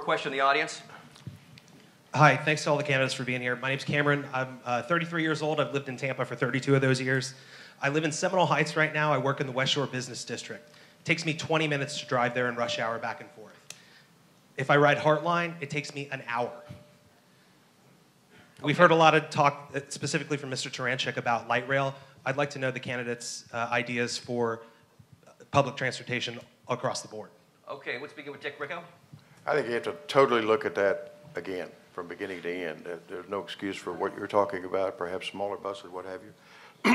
question in the audience. Hi, thanks to all the candidates for being here. My name's Cameron. I'm 33 years old. I've lived in Tampa for 32 of those years. I live in Seminole Heights right now. I work in the West Shore Business District. It takes me 20 minutes to drive there in rush hour back and forth. If I ride Heartline, it takes me an hour. We've heard a lot of talk, specifically from Mr. Taranchik, about light rail. I'd like to know the candidates' ideas for public transportation across the board. Okay, let's begin with Dick Ricco. I think you have to totally look at that again, from beginning to end. There's no excuse for what you're talking about, perhaps smaller buses, what have you.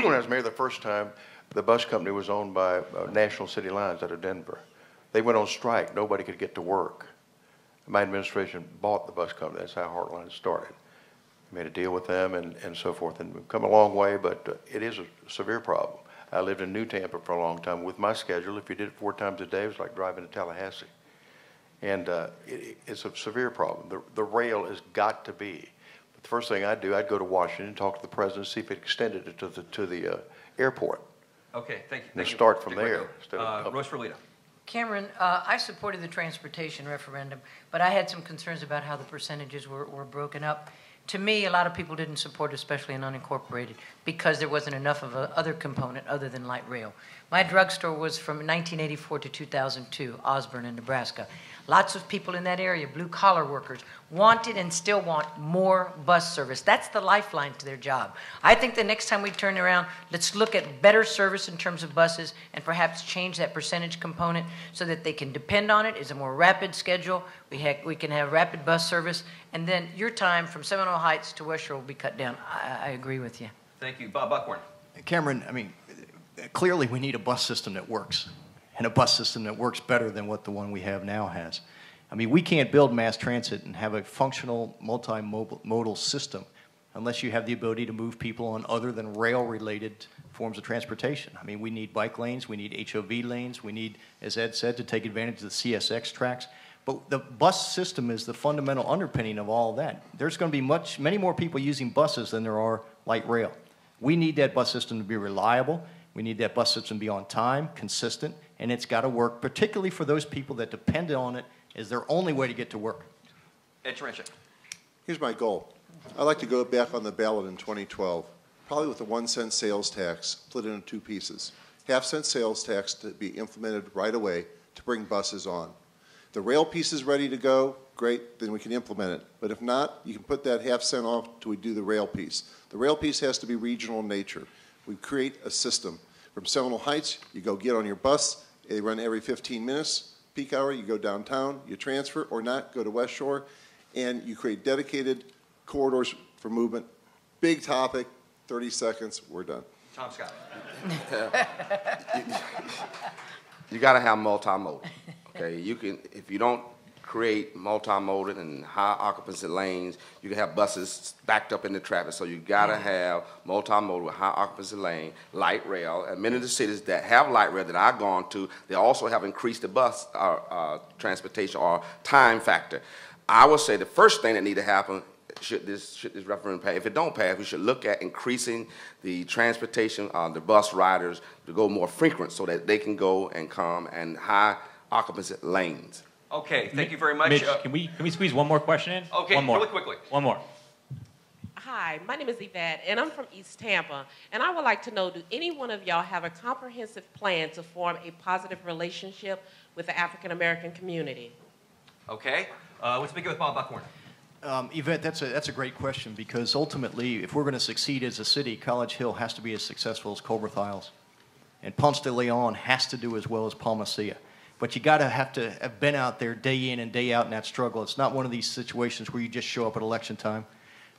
When I was mayor the first time, the bus company was owned by National City Lines out of Denver. They went on strike. Nobody could get to work. My administration bought the bus company. That's how Heartline started. Made a deal with them and so forth. And we've come a long way, but it is a severe problem. I lived in New Tampa for a long time. With my schedule, if you did it 4 times a day, it was like driving to Tallahassee. And it's a severe problem. The rail has got to be. But the first thing I'd do, I'd go to Washington, talk to the president, see if it extended it to the airport. Okay, thank you. And start from there. Rose Ferlita. Cameron, I supported the transportation referendum, but I had some concerns about how the percentages were broken up. To me, a lot of people didn't support, especially in unincorporated, because there wasn't enough of a other component other than light rail. My drugstore was from 1984 to 2002, Osborne in Nebraska. Lots of people in that area, blue-collar workers, wanted and still want more bus service. That's the lifeline to their job. I think the next time we turn around, let's look at better service in terms of buses and perhaps change that percentage component so that they can depend on it. It's a more rapid schedule. We can have rapid bus service, and then your time from Seminole Heights to West Shore will be cut down. I agree with you. Thank you. Bob Buckhorn. Cameron, I mean, clearly we need a bus system that works, and a bus system that works better than what the one we have now has. I mean, we can't build mass transit and have a functional multimodal system unless you have the ability to move people on other than rail-related forms of transportation. I mean, we need bike lanes, we need HOV lanes, we need, as Ed said, to take advantage of the CSX tracks. But the bus system is the fundamental underpinning of all of that. There's going to be many more people using buses than there are light rail. We need that bus system to be reliable. We need that bus system to be on time, consistent, and it's got to work, particularly for those people that depend on it as their only way to get to work. Ed Taranchik. Here's my goal. I'd like to go back on the ballot in 2012, probably with a 1-cent sales tax, split into 2 pieces. Half-cent sales tax to be implemented right away to bring buses on. The rail piece is ready to go, great, then we can implement it. But if not, you can put that half-cent off till we do the rail piece. The rail piece has to be regional in nature. We create a system. From Seminole Heights, you go get on your bus, they run every 15 minutes. Peak hour, you go downtown, you transfer or not, go to West Shore, and you create dedicated corridors for movement. Big topic, 30 seconds, we're done. Tom Scott. You got to have multimodal. Okay, you can, if you don't create multimodal and high occupancy lanes, you can have buses backed up in the traffic. So you got to have multimodal with high occupancy lane, light rail. And many of the cities that have light rail that I've gone to, they also have increased the bus transportation or time factor. I would say the first thing that need to happen, should this referendum pass, if it don't pass, we should look at increasing the transportation, the bus riders to go more frequent so that they can go and come and high occupancy lanes. Okay, thank you very much. Mitch, can we squeeze one more question in? Okay, one more. really quickly. One more. Hi, my name is Yvette, and I'm from East Tampa. And I would like to know, do any one of y'all have a comprehensive plan to form a positive relationship with the African-American community? Okay, let's begin with Bob Buckhorn. Yvette, that's a great question, because ultimately, if we're going to succeed as a city, College Hill has to be as successful as Colbert Isles. And Ponce de Leon has to do as well as Palmacia. But you got to have been out there day in and day out in that struggle. It's not one of these situations where you just show up at election time.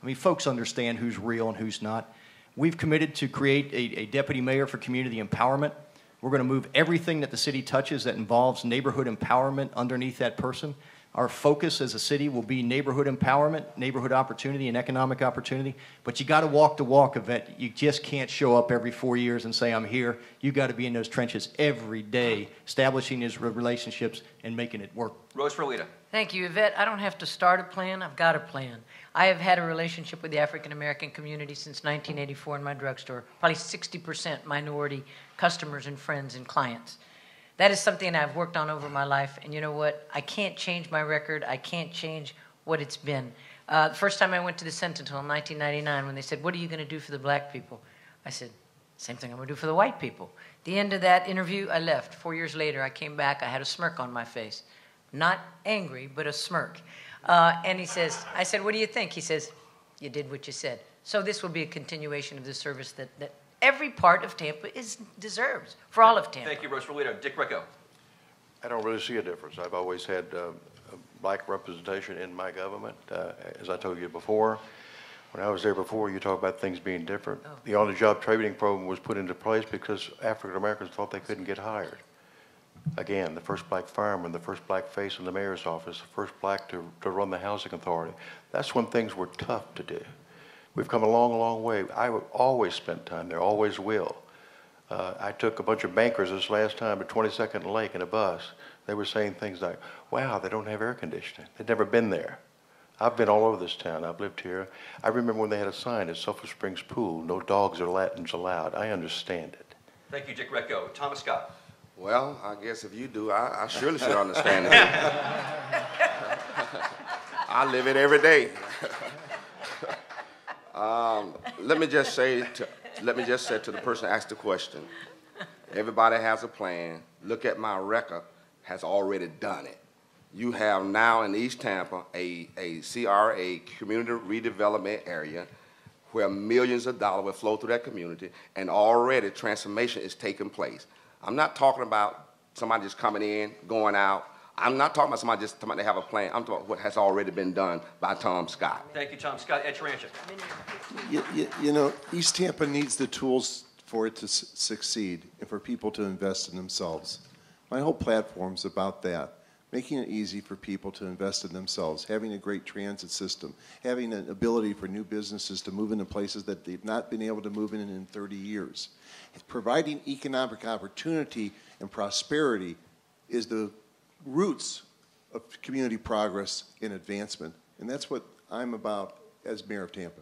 I mean, folks understand who's real and who's not. We've committed to create a deputy mayor for community empowerment. We're going to move everything that the city touches that involves neighborhood empowerment underneath that person. Our focus as a city will be neighborhood empowerment, neighborhood opportunity, and economic opportunity. But you got to walk the walk, Yvette. You just can't show up every 4 years and say, I'm here. You got to be in those trenches every day, establishing these relationships and making it work. Rose Ferlita. Thank you, Yvette. I don't have to start a plan. I've got a plan. I have had a relationship with the African-American community since 1984 in my drugstore, probably 60% minority customers and friends and clients. That is something I've worked on over my life, and you know what? I can't change my record. I can't change what it's been. The first time I went to the Sentinel in 1999, when they said, "What are you going to do for the black people?" I said, "Same thing I'm going to do for the white people." The end of that interview, I left. 4 years later, I came back. I had a smirk on my face. Not angry, but a smirk. And he says, I said, "What do you think?" He says, "You did what you said." So this will be a continuation of the service that every part of Tampa deserves, for all of Tampa. Thank you, Roosevelt Leader. Dick Ricco. I don't really see a difference. I've always had black representation in my government. As I told you before, when I was there before, you talk about things being different. Oh. The on-the-job training program was put into place because African Americans thought they couldn't get hired. Again, the first black fireman, the first black face in the mayor's office, the first black to run the housing authority. That's when things were tough to do. We've come a long, long way. I would always spend time there, always will. I took a bunch of bankers this last time at 22nd and Lake in a bus. They were saying things like, "Wow, they don't have air conditioning." They'd never been there. I've been all over this town. I've lived here. I remember when they had a sign at Sulphur Springs Pool, "No dogs or Latins allowed." I understand it. Thank you, Dick Ricco. Thomas Scott. Well, I guess if you do, I surely should understand it. I live it every day. Let me just say to the person who asked the question, everybody has a plan. Look at my record, has already done it. You have now in East Tampa a CRA, community redevelopment area, where millions of dollars will flow through that community, and already transformation is taking place. I'm not talking about somebody just coming in, going out. I'm not talking about somebody just talking about they have a plan. I'm talking about what has already been done by Tom Scott. Thank you, Tom Scott. Ed Taranchik. You know, East Tampa needs the tools for it to succeed and for people to invest in themselves. My whole platform's about that. Making it easy for people to invest in themselves, having a great transit system, having an ability for new businesses to move into places that they've not been able to move in 30 years. Providing economic opportunity and prosperity is the roots of community progress and advancement, and that's what I'm about as mayor of Tampa.